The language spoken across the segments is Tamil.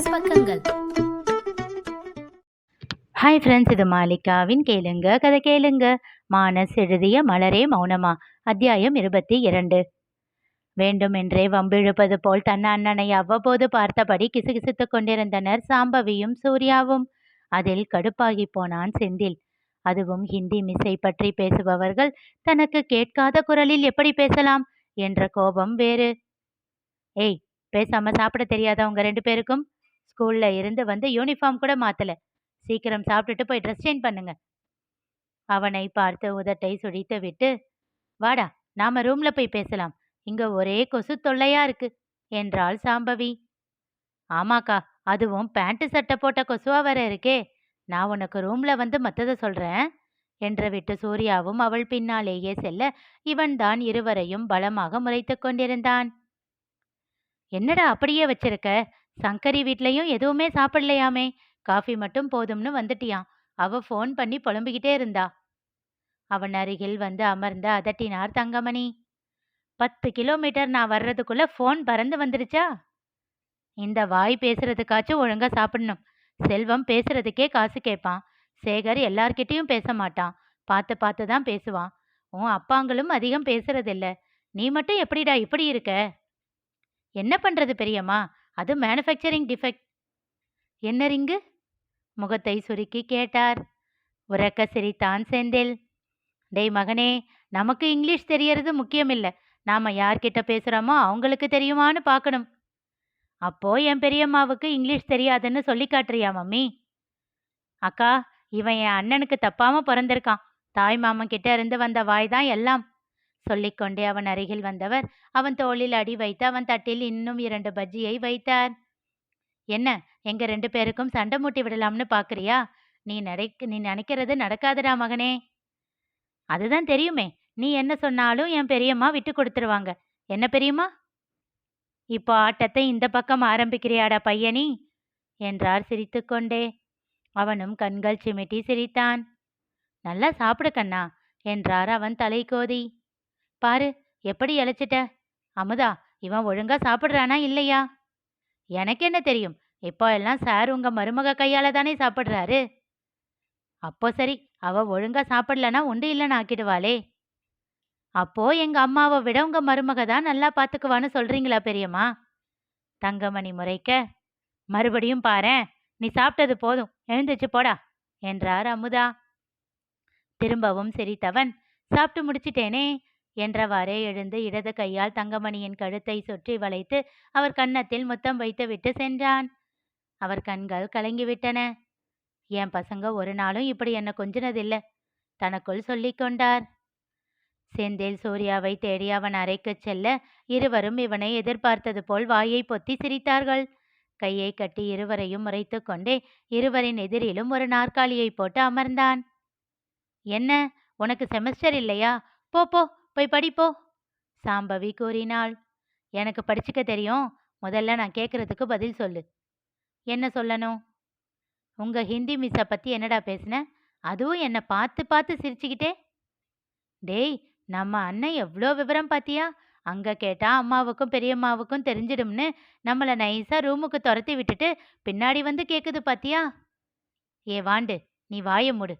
மானஸ் பக்கங்கள். ஹாய் ஃப்ரெண்ட்ஸ், இது மாலிகாவின் கேளுங்க கதை கேளுங்க. மானஸ் எழுதிய மலரே மௌனமா, அத்தியாயம் 22. வேண்டுமென்றே வம்பிழுப்பது போல் தன் அண்ணனை அவ்வப்போது பார்த்தபடி கிசுகிசுத்துக் கொண்டிருந்தனர் சாம்பவியும் சூர்யாவும். அதில் கடுப்பாகி போனான் செந்தில். அதுவும் ஹிந்தி மிஸ்ஸை பற்றி பேசுபவர்கள் தனக்கு கேட்காத குரலில் எப்படி பேசலாம் என்ற கோபம் வேறு. ஏய், பேசாம சாப்பிட தெரியாதா உங்க 2 பேருக்கும்? ஸ்கூல்ல இருந்து வந்து யூனிஃபார்ம் கூட மாத்தல. சீக்கிரம் சாப்பிட்டுட்டு போய் ட்ரெஸ் சேஞ்ச் பண்ணுங்க. அவனை பார்த்து உதட்டை சுழித்து விட்டு, வாடா, நாம ரூம்ல போய் பேசலாம். இங்க ஒரே கொசு தொல்லையா இருக்கு என்றாள் சாம்பவி. ஆமாக்கா, அதுவும் பேண்ட் சட்டை போட்ட கொசுவா வேற இருக்கே. நான் உனக்கு ரூம்ல வந்து மத்தத சொல்றேன் என்று விட்டு சூர்யாவும் அவள் பின்னாலேயே செல்ல இவன் தான் இருவரையும் பலமாக முறைத்துக் கொண்டிருந்தான். என்னடா அப்படியே வச்சிருக்க? சங்கரி வீட்லயும் எதுவுமே சாப்பிடலையாமே. காஃபி மட்டும் போதும்னு வந்துட்டியான். அவ ஃபோன் பண்ணி புலம்பிக்கிட்டே இருந்தா. அவன் அருகில் வந்து அமர்ந்து அதட்டினார் தங்கமணி. 10 கிலோமீட்டர் நான் வர்றதுக்குள்ள ஃபோன் பறந்து வந்துருச்சா? இந்த வாய் பேசுறதுக்காச்சும் ஒழுங்கா சாப்பிடணும். செல்வம் பேசுறதுக்கே காசு கேட்பான். சேகர் எல்லார்கிட்டயும் பேச மாட்டான். பார்த்து பார்த்து தான் பேசுவான். உன் அப்பாங்களும் அதிகம் பேசுறதில்ல. நீ மட்டும் எப்படிடா இப்படி இருக்க? என்ன பண்றது பெரியம்மா? அது மேனுஃபேக்சரிங் டிஃபெக்ட். என்ன ரிங்கு? முகத்தை சுருக்கி கேட்டார். உரக்க சிரித்தான் செந்தில். டேய் மகனே, நமக்கு இங்கிலீஷ் தெரியறது முக்கியமில்ல. நாம யார்கிட்ட பேசுறோமோ அவங்களுக்கு தெரியுமான்னு பார்க்கணும். அப்போ என் பெரியம்மாவுக்கு இங்கிலீஷ் தெரியாதுன்னு சொல்லி காட்டுறியா மம்மி? அக்கா, இவன் என் அண்ணனுக்கு தப்பாம பிறந்திருக்கான். தாய் மாமன் கிட்ட இருந்து வந்த வாய் தான் எல்லாம். சொல்லிக்கொண்டே அவன் அருகில் வந்தவர் அவன் தோளில் அடி வைத்து அவன் தட்டில் இன்னும் 2 பஜ்ஜியை வைத்தார். என்ன, எங்க 2 பேருக்கும் சண்டை மூட்டி விடலாம்னு பாக்குறியா? நீ நினைக்கிறது நடக்காதுடா மகனே. அதுதான் தெரியுமே. நீ என்ன சொன்னாலும் என் பெரியம்மா விட்டு கொடுத்துருவாங்க. என்ன பெரியம்மா? இப்போ ஆட்டத்தை இந்த பக்கம் ஆரம்பிக்கிறியாடா பையனி என்றார் சிரித்துக்கொண்டே. அவனும் கண்கள் சிமிட்டி சிரித்தான். நல்லா சாப்பிடு கண்ணா என்றார் அவன் தலை கோதி. பாரு, எப்படி இழைச்சிட்ட. அமுதா, இவன் ஒழுங்கா சாப்பிட்றானா இல்லையா? எனக்கு என்ன தெரியும். இப்போ எல்லாம் சார் உங்க மருமக கையால தானே சாப்பிட்றாரு. அப்போ சரி, அவ ஒழுங்கா சாப்பிடலனா உண்டு இல்லைன்னு ஆக்கிடுவாளே. அப்போ எங்க அம்மாவை விட உங்க மருமக தான் நல்லா பாத்துக்குவான்னு சொல்றீங்களா பெரியம்மா? தங்கமணி முறைக்க. மறுபடியும் பாரேன், நீ சாப்பிட்டது போதும், எழுந்துச்சு போடா என்றார் அமுதா. திரும்பவும் சிரித்தவன், சாப்பிட்டு முடிச்சிட்டேனே என்றவாறே எழுந்து இடது கையால் தங்கமணியின் கழுத்தை சுற்றி வளைத்து அவர் கன்னத்தில் முத்தம் வைத்து விட்டு சென்றான். அவர் கண்கள் கலங்கிவிட்டன. என் பசங்க ஒரு நாளும் இப்படி என்ன கொஞ்சினதில்லை தனக்குள் சொல்லிக் கொண்டார். செந்தில் சூர்யாவை தேடி அவன் அறைக்குச் செல்ல இருவரும் இவனை எதிர்பார்த்தது போல் வாயை பொத்தி சிரித்தார்கள். கையை கட்டி இருவரையும் முறைத்து கொண்டே இருவரின் எதிரிலும் ஒரு நாற்காலியை போட்டு அமர்ந்தான். என்ன, உனக்கு செமஸ்டர் இல்லையா? போ போ, போய் படிப்போ சாம்பவி கூறினாள். எனக்கு படிச்சுக்க தெரியும். முதல்ல நான் கேட்கறதுக்கு பதில் சொல்லு. என்ன சொல்லணும்? உங்க ஹிந்தி மிஸ்ஸை பத்தி என்னடா பேசுன? அதுவும் என்னை பார்த்து பார்த்து சிரிச்சுக்கிட்டே. டேய், நம்ம அண்ணன் எவ்வளோ விவரம் பாத்தியா? அங்க கேட்டா அம்மாவுக்கும் பெரியம்மாவுக்கும் தெரிஞ்சிடும்னு நம்மளை நைஸா ரூமுக்கு துரத்தி விட்டுட்டு பின்னாடி வந்து கேக்குது பாத்தியா? ஏ வாண்டு, நீ வாய மூடு.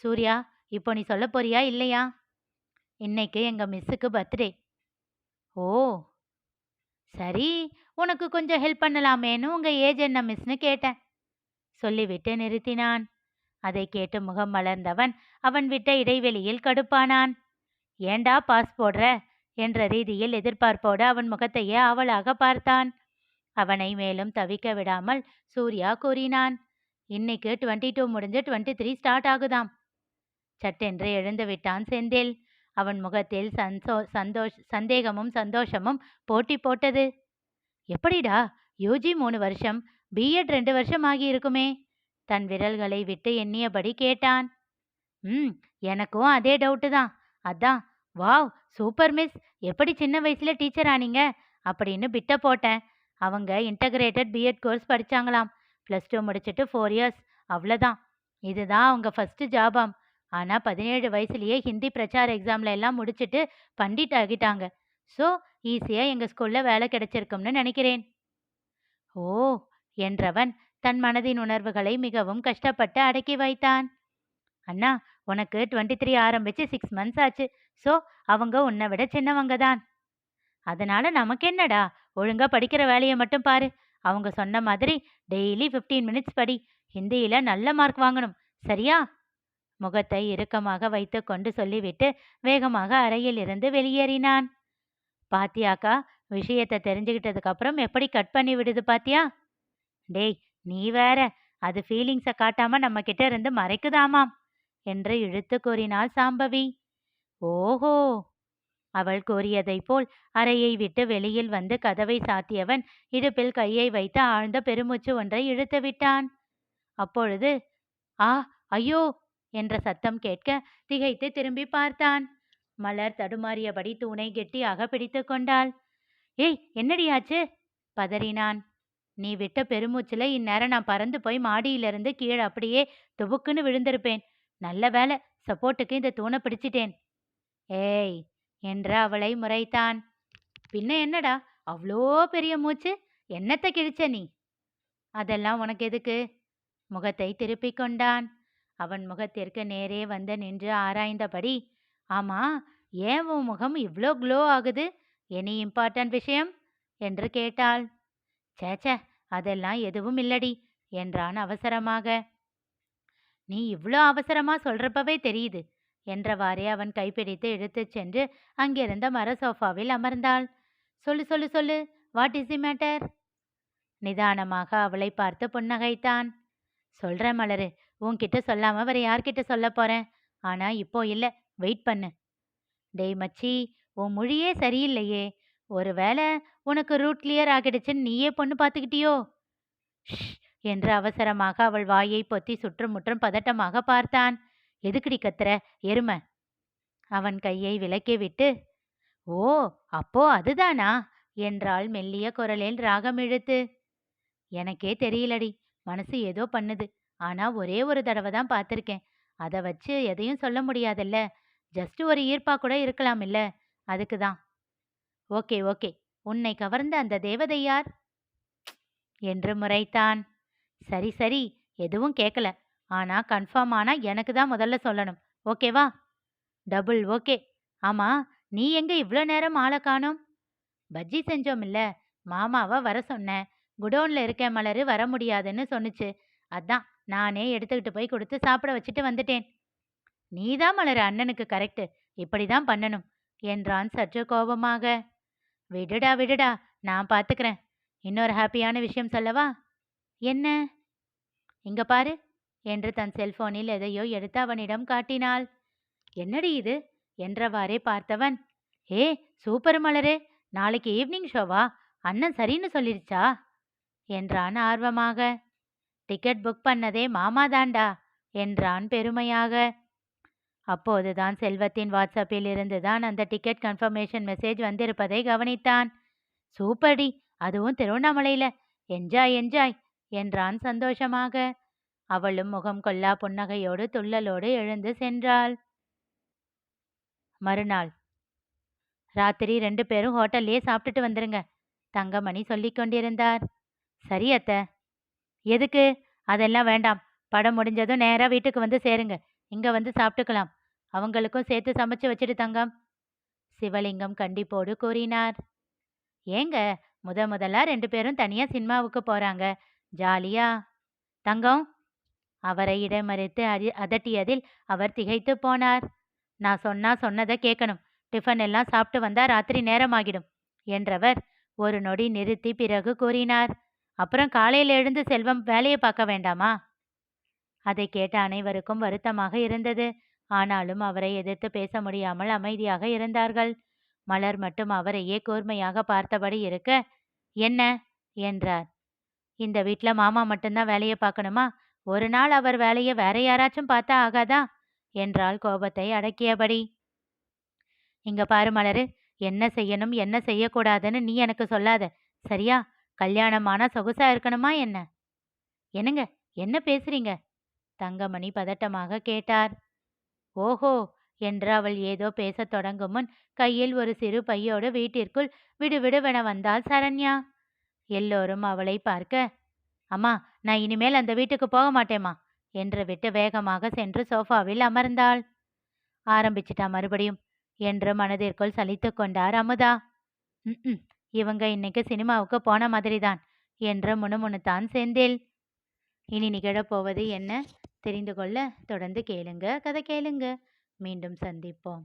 சூர்யா, இப்போ நீ சொல்ல போறியா இல்லையா? இன்னைக்கு எங்க மிஸ்ஸுக்கு பர்த்டே. ஓ சரி, உனக்கு கொஞ்சம் ஹெல்ப் பண்ணலாமேன்னு உங்க ஏஜ் என்ன மிஸ்னு கேட்டேன் சொல்லிவிட்டு நிறுத்தினான். அதை கேட்டு முகம் மலர்ந்தவன் அவன் விட்ட இடைவெளியில் கடுப்பானான். ஏண்டா பாஸ் போடுற என்ற ரீதியில் எதிர்பார்ப்போடு அவன் முகத்தையே ஆவலாக பார்த்தான். அவனை மேலும் தவிக்க விடாமல் சூர்யா கூறினான். இன்னைக்கு 22 முடிஞ்சு 23 ஸ்டார்ட் ஆகுதாம். சட்டென்று எழுந்து விட்டான் செந்தில். அவன் முகத்தில் சந்தேகமும் சந்தோஷமும் போட்டி போட்டது. எப்படிடா, யூஜி 3 வருஷம், பிஎட் 2 வருஷம் ஆகி இருக்குமே? தன் விரல்களை விட்டு எண்ணியபடி கேட்டான். எனக்கும் அதே டவுட்டு தான். அதான், வாவ் சூப்பர் மிஸ், எப்படி சின்ன வயசுல டீச்சர் ஆனீங்க அப்படின்னு பிட்ட போட்டேன். அவங்க இன்டகிரேட்டட் பிஎட் கோர்ஸ் படிச்சாங்களாம். +2 முடிச்சுட்டு 4 இயர்ஸ், அவ்வளோதான். இதுதான் அவங்க ஃபர்ஸ்ட் ஜாபாம். ஆனால் 17 வயசுலேயே ஹிந்தி பிரச்சார எக்ஸாம்ல எல்லாம் முடிச்சுட்டு பண்டிட் ஆகிட்டாங்க. ஸோ ஈஸியாக எங்கள் ஸ்கூலில் வேலை கிடைச்சிருக்கும்னு நினைக்கிறேன். ஓ, என்றவன் தன் மனதின் உணர்வுகளை மிகவும் கஷ்டப்பட்டு அடக்கி வைத்தான். அண்ணா, உனக்கு 23 ஆரம்பிச்சு 6 மந்த்ஸ் ஆச்சு. ஸோ அவங்க உன்னை விட சின்னவங்க தான். அதனால நமக்கு என்னடா, ஒழுங்கா படிக்கிற வேலையை மட்டும் பாரு. அவங்க சொன்ன மாதிரி டெய்லி 15 மினிட்ஸ் படி. ஹிந்தியில நல்ல மார்க் வாங்கணும், சரியா? முகத்தை இறுக்கமாக வைத்து கொண்டு சொல்லிவிட்டு வேகமாக அறையில் இருந்து வெளியேறினான். பாத்தியாக்கா, விஷயத்தை தெரிஞ்சுக்கிட்டதுக்கு அப்புறம் எப்படி கட் பண்ணி விடுது பாத்தியா? டேய், நீ வேற, அது ஃபீலிங்ஸை காட்டாம நம்ம கிட்ட இருந்து மறைக்குதாமாம் என்று இழுத்து கூறினாள் சாம்பவி. ஓஹோ! அவள் கூறியதைப் போல் அறையை விட்டு வெளியில் வந்து கதவை சாத்தியவன் இடுப்பில் கையை வைத்து ஆழ்ந்த பெருமூச்சு ஒன்றை இழுத்து விட்டான். அப்பொழுது ஆ, ஐயோ என்ற சத்தம் கேட்க திகைத்து திரும்பி பார்த்தான். மலர் தடுமாறியபடி தூணை கெட்டியாக பிடித்து கொண்டாள். ஏய், என்னடியாச்சு? பதறினான். நீ விட்ட பெருமூச்சுல இந்நேரம் நான் பறந்து போய் மாடியிலிருந்து கீழே அப்படியே துபுக்குன்னு விழுந்திருப்பேன். நல்ல வேலை, சப்போர்ட்டுக்கு இந்த தூணை பிடிச்சிட்டேன். ஏய் என்று அவளை முறைத்தான். பின்ன என்னடா அவ்வளோ பெரிய மூச்சு? என்னத்தை கிழிச்ச நீ? அதெல்லாம் உனக்கு எதுக்கு? முகத்தை திருப்பிக் கொண்டான். அவன் முகத்திற்கு நேரே வந்து நின்று ஆராய்ந்தபடி, ஆமா, ஏன் உன் முகம் இவ்ளோ க்ளோ ஆகுது? எனி இம்பார்ட்டன்ட் விஷயம் என்று கேட்டாள். சேச்சே, அதெல்லாம் எதுவும் இல்லடி என்றான் அவசரமாக. நீ இவ்ளோ அவசரமா சொல்றப்பவே தெரியுது என்றவாறே அவன் கைப்பிடித்து இழுத்துச் சென்று அங்கிருந்த மர சோஃபாவில் அமர்ந்தாள். சொல்லு சொல்லு சொல்லு, வாட் இஸ் தி மேட்டர்? நிதானமாக அவளை பார்த்து புன்னகைத்தான். சொல்றேன் மலரு, உன்கிட்ட சொல்லாம வேற யார்கிட்ட சொல்ல போறேன்? ஆனா இப்போ இல்ல, வெயிட் பண்ணு. டேய் மச்சி, உன் மொழியே சரியில்லையே. ஒருவேளை உனக்கு ரூட் கிளியர் ஆகிடுச்சுன்னு நீயே பொண்ணு பார்த்துக்கிட்டியோ? ஷ் என்று அவசரமாக அவள் வாயை பொத்தி சுற்றுமுற்றும் பதட்டமாக பார்த்தான். எதுக்குடி கத்துற எருமை? அவன் கையை விலக்கிவிட்டு, ஓ, அப்போ அதுதானா என்றாள் மெல்லிய குரலில் ராகம் இழுத்து. எனக்கே தெரியலடி, மனசு ஏதோ பண்ணுது. ஆனா ஒரே ஒரு தடவை தான் பார்த்துருக்கேன். அதை வச்சு எதையும் சொல்ல முடியாதுல்ல. ஜஸ்ட் ஒரு ஈர்ப்பா கூட இருக்கலாம் இல்ல, அதுக்கு தான். ஓகே ஓகே, உன்னை கவர்ந்த அந்த தேவதை யார் என்று முறைத்தான். சரி சரி, எதுவும் கேட்கல. ஆனா கன்ஃபார்ம் ஆனா எனக்கு தான் முதல்ல சொல்லணும், ஓகேவா? Double okay. ஆமா, நீ எங்க இவ்வளோ நேரம் ஆளை காணோம்? பஜ்ஜி செஞ்சோம் இல்ல, மாமாவை வர சொன்னேன். குடோன்ல இருக்கேன் மலரு, வர முடியாதுன்னு சொன்னுச்சு. அதான் நானே எடுத்துக்கிட்டு போய் கொடுத்து சாப்பிட வச்சுட்டு வந்துட்டேன். நீதான் மலரு அண்ணனுக்கு கரெக்டு, இப்படிதான் பண்ணணும் என்றான் சற்று கோபமாக. விடுடா விடுடா, நான் பார்த்துக்கிறேன். இன்னொரு ஹாப்பியான விஷயம் சொல்லவா? என்ன? இங்க பாரு என்று தன் செல்போனில் எதையோ எடுத்து அவனிடம் காட்டினாள். என்னடி இது என்றவாறே பார்த்தவன், ஏ சூப்பர் மலரே, நாளைக்கு ஈவினிங் ஷோவா? அண்ணன் சரின்னு சொல்லிருச்சா என்றான் ஆர்வமாக. டிக்கெட் புக் பண்ணதே மாமாதாண்டா என்றான் பெருமையாக. அப்போதுதான் செல்வத்தின் வாட்ஸ்அப்பில் இருந்துதான் அந்த டிக்கெட் கன்ஃபர்மேஷன் மெசேஜ் வந்திருப்பதை கவனித்தான். சூப்பர்டி, அதுவும் திருவண்ணாமலையில. என்ஜாய் என்ஜாய் என்றான் சந்தோஷமாக. அவளும் முகம் கொள்ளா புன்னகையோடு துள்ளலோடு எழுந்து சென்றாள். மறுநாள் ராத்திரி 2 பேரும் ஹோட்டல்லையே சாப்பிட்டுட்டு வந்துருங்க, தங்கமணி சொல்லிக் கொண்டிருந்தார். சரி அத்த. எதுக்கு? அதெல்லாம் வேண்டாம். படம் முடிஞ்சதும் நேரா வீட்டுக்கு வந்து சேருங்க. இங்க வந்து சாப்பிட்டுக்கலாம். அவங்களுக்கும் சேர்த்து சமைச்சு வச்சுட்டு தங்கம், சிவலிங்கம் கண்டிப்போடு கூறினார். ஏங்க, முதலா 2 பேரும் தனியா சினிமாவுக்கு போறாங்க, ஜாலியா? தங்கம் அவரை இடைமறித்து அதட்டியதில் அவர் திகைத்து போனார். நான் சொன்னதை கேட்கணும். டிஃபன் எல்லாம் சாப்பிட்டு வந்தா ராத்திரி நேரமாகிடும் என்றவர் ஒரு நொடி நிறுத்தி பிறகு கூறினார். அப்புறம் காலையில் எழுந்து செல்வம் வேலையை பார்க்க வேண்டாமா? அதை கேட்ட அனைவருக்கும் வருத்தமாக இருந்தது. ஆனாலும் அவரை எதிர்த்து பேச முடியாமல் அமைதியாக இருந்தார்கள். மலர் மட்டும் அவரையே கூர்மையாக பார்த்தபடி இருக்க, என்ன என்றார். இந்த வீட்ல மாமா மட்டும்தான் வேலையை பார்க்கணுமா? ஒரு நாள் அவர் வேலையை வேற யாராச்சும் பார்த்தா ஆகாதா என்றால் கோபத்தை அடக்கியபடி. இங்க பாரு மலரு, என்ன செய்யணும் என்ன செய்யக்கூடாதுன்னு நீ எனக்கு சொல்லாத, சரியா? கல்யாணமானா சொகுசா இருக்கணுமா என்ன? என்னங்க, என்ன பேசுறீங்க? தங்கமணி பதட்டமாக கேட்டார். ஓஹோ என்று அவள் ஏதோ பேசத் தொடங்கும் முன் கையில் ஒரு சிறு பையோடு வீட்டிற்குள் விடுவிடுவென வந்தாள் சரண்யா. எல்லோரும் அவளை பார்க்க, அம்மா, நான் இனிமேல் அந்த வீட்டுக்கு போக மாட்டேம்மா என்று விட்டு வேகமாக சென்று சோஃபாவில் அமர்ந்தாள். ஆரம்பிச்சிட்டா மறுபடியும் என்று மனதிற்குள் சலித்து கொண்டார் அமுதா. ம் இவங்க இன்னைக்கு சினிமாவுக்கு போன மாதிரிதான் என்று முணுமுணுத்தான் செந்தில். இனி நிகழப்போவது என்ன தெரிந்து கொள்ள தொடர்ந்து கேளுங்க, கதை கேளுங்க. மீண்டும் சந்திப்போம்.